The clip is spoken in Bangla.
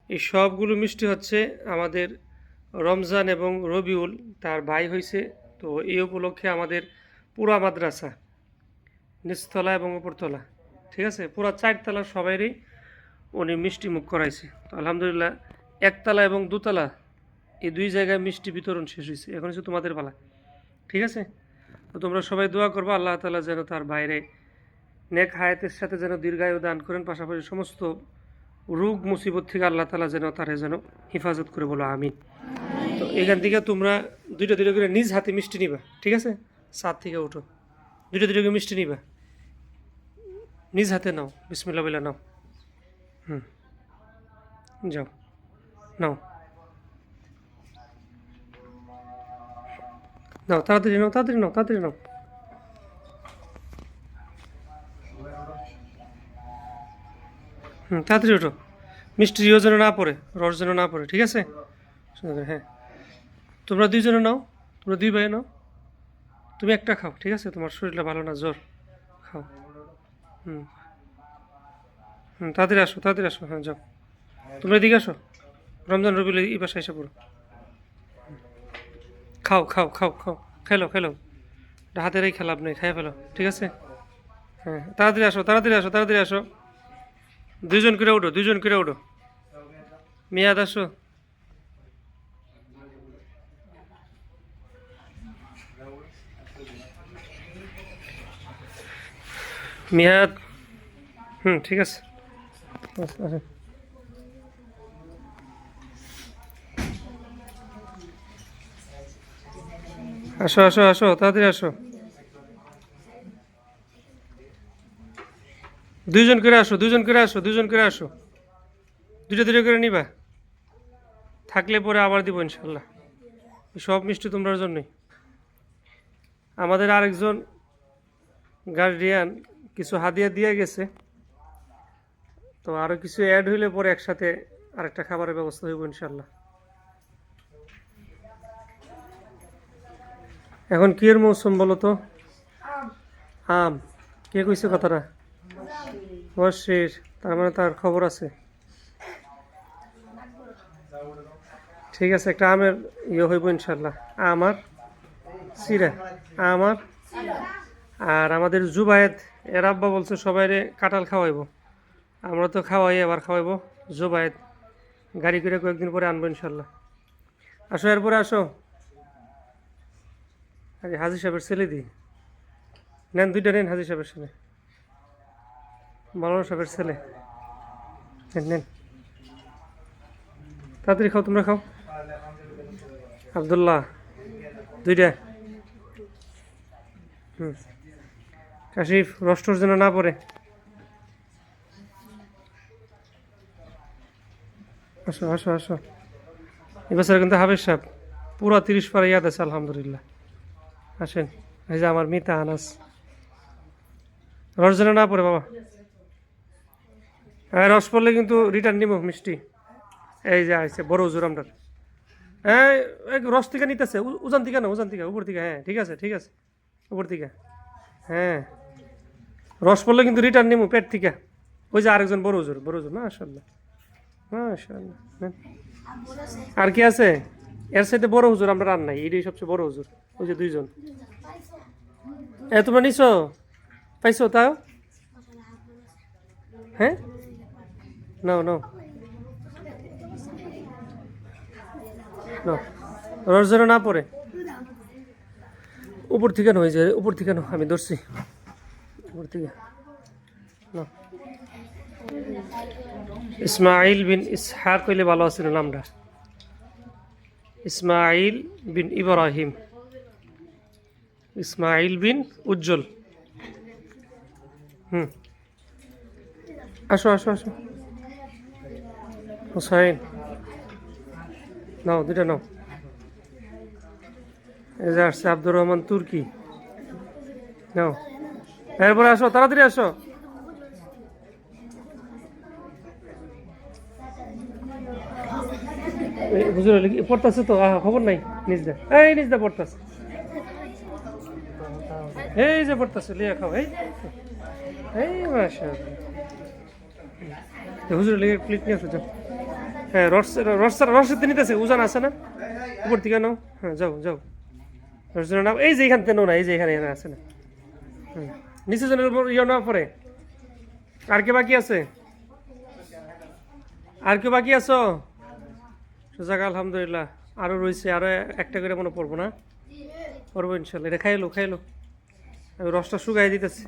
এই সবগুলো মিষ্টি হচ্ছে আমাদের রমজান এবং রবিউল তার ভাই হয়েছে। তো এই উপলক্ষে আমাদের পুরা মাদ্রাসা নিচতলা এবং উপরতলা, ঠিক আছে, পুরা 4 তলা সবাইরই উনি মিষ্টি মুখ করাইছে। তো আলহামদুলিল্লাহ একতলা এবং দোতলা এই 2 জায়গায় মিষ্টি বিতরণ শেষ হয়েছে। এখন হচ্ছে তোমাদের পালা, ঠিক আছে। তো তোমরা সবাই দোয়া করবো আল্লাহ তাআলা যেন তার বাইরে নেক হায়াতের সাথে যেন দীর্ঘায়ু দান করেন, পাশাপাশি সমস্ত রোগ মুসিবত থেকে আল্লাহ তাআলা যেন তারে যেন হেফাজত করে, বলো আমিন। তো এখান থেকে তোমরা দুইটা দুইটা করে নিজ হাতে মিষ্টি নিবা, ঠিক আছে। ছাদ থেকে উঠো, দুইটা দুইটা করে মিষ্টি নিবা, নিজ হাতে নাও, বিসমিল্লাহ বলে নাও। যাও, নাও নাও, তাড়াতাড়ি নাও, তাড়াতাড়ি নাও, তাড়াতাড়ি নাও। তাড়াতাড়ি ওঠো, মিষ্টি ইয়ে যেন না পড়ে, রস যেন না পড়ে, ঠিক আছে। হ্যাঁ, তোমরা 2 জনে নাও, তোমরা 2 ভাই নাও, তুমি একটা খাও, ঠিক আছে, তোমার শরীরটা ভালো না, জ্বর, খাও। হুম তাড়াতাড়ি আসো, তাড়াতাড়ি আসো, হ্যাঁ যাও, তোমরা এদিকে আসো, রমজান রবিউল এই বাসায় এসে পড়ো। খাও খাও খাও খাও, খেলো খেলো, হাতের এই খেলা আপনি খাই ফেলো, ঠিক আছে। হ্যাঁ তাড়াতাড়ি আসো, তাড়াতাড়ি আসো, তাড়াতাড়ি আসো, 2 জন করে উঠো, 2 জন করে উঠো, মেয়াদ আসো। মেয়াদ, ঠিক আছে, আসেন। আসো আসো আসো, তাড়াতাড়ি আসো, 2 জন করে আসো, 2 জন করে আসো, 2 জন করে আসো, দুটো দুটো করে নিবা, থাকলে পরে আবার দিব ইনশাল্লাহ। সব মিষ্টি তোমার জন্যই। আমাদের আরেকজন গার্ডিয়ান কিছু হাদিয়া দিয়ে গেছে, তো আরও কিছু অ্যাড হইলে পরে একসাথে আরেকটা খাবারের ব্যবস্থা হইব ইনশাল্লাহ। এখন কি এর মৌসুম বলো তো? আম। কে কইছে কথাটা? বর্ষের, তার মানে তার খবর আছে। ঠিক আছে, একটা আমের ইয়ে হইব ইনশাল্লাহ, আমার সিরা, আমার। আর আমাদের জুবায়েদ এর আব্বা বলছে সবাইরে কাঁঠাল খাওয়াইব, আমরা তো খাওয়াই, আবার খাওয়াইব জুবায়েদ, গাড়ি করে কয়েকদিন পরে আনবো ইনশাল্লাহ। আসো, এরপরে আসো। আরে হাজি সাহেবের ছেলে দিই, নেন 2টা নেন, হাজি সাহেবের ছেলে, মাওলানা সাহেবের ছেলে, নেন নেন, তাড়াতাড়ি খাও, তোমরা খাও। আবদুল্লাহ 2টা। কাশিফ, রষ্টর যেন না পড়ে। আসো আসো আসো, এবছর কিন্তু হাফেজ সাহেব পুরা 30 পারা ইয়াদ আছে আলহামদুলিল্লাহ। আসেন, এই যে আমার মিতা আনাস, রস যেন না পড়ে বাবা। হ্যাঁ, রস পড়লে কিন্তু রিটার্ন নিব মিষ্টি। এই যে আসছে বড় হুজুর আমরার, হ্যাঁ রস থেকে নিতেছে, উজান থেকে না, উজান থেকে, উপর থেকে, হ্যাঁ ঠিক আছে ঠিক আছে, উপর থেকে, হ্যাঁ রস পড়লে কিন্তু রিটার্ন নিব পেট থেকে। ওই যে আরেকজন বড় হুজুর, বড় হুজুর, মাশাআল্লাহ মাশাআল্লাহ। আর কি আছে এর সাথে? বড় হুজুর আমরা রান নাই, এটাই সবচেয়ে বড় হুজুর, ওই যে 2 জন। তোমরা নিছো, পাইছো তাও? হ্যাঁ, নাও নাও নাও, রস যেন না পড়ে। উপর থেকে নয়, যে উপর থেকে নাও, আমি ধরছি উপর থেকে নাও। ইসমাইল বিন ইসহাক কইলে ভালো আছিল নামটা, ইসমাইল বিন ইব্রাহিম, ইসমাইল বিন উজ্জ্বল। আসো আসো আসো, হুসাইন নাও, 2টা নাও। এই যে আসছে আব্দুর রহমান তুর্কি, নাও। এরপরে আসো, তাড়াতাড়ি আসো। বুঝলো পড়তেছে তো, খবর নাই, নিজদা, এই নিজদা পড়তেছে, এই যে পড়তেছে, লিয়া খাও, এই এই মাশাআল্লাহ। হুজুর লেগে প্লেট নিয়ে আসো, যাও। হ্যাঁ রসের নিতেছে উজান আছে না উপর থেকে নাও হ্যাঁ যাও যাও রস নাও এই যে এখান থেকে নাও না এই যে এখানে এখানে আছে না হুম নিচে জনের উপর ইয়ে নেওয়া পরে আর কে বাকি আছে আর কেউ বাকি আছো যাক আলহামদুলিল্লাহ আরও রয়েছে আরও একটা করে মনে পড়বো না পড়বো ইনশাল্লাহ এটা খাইলো আমি রসটা শুকাই দিতেছি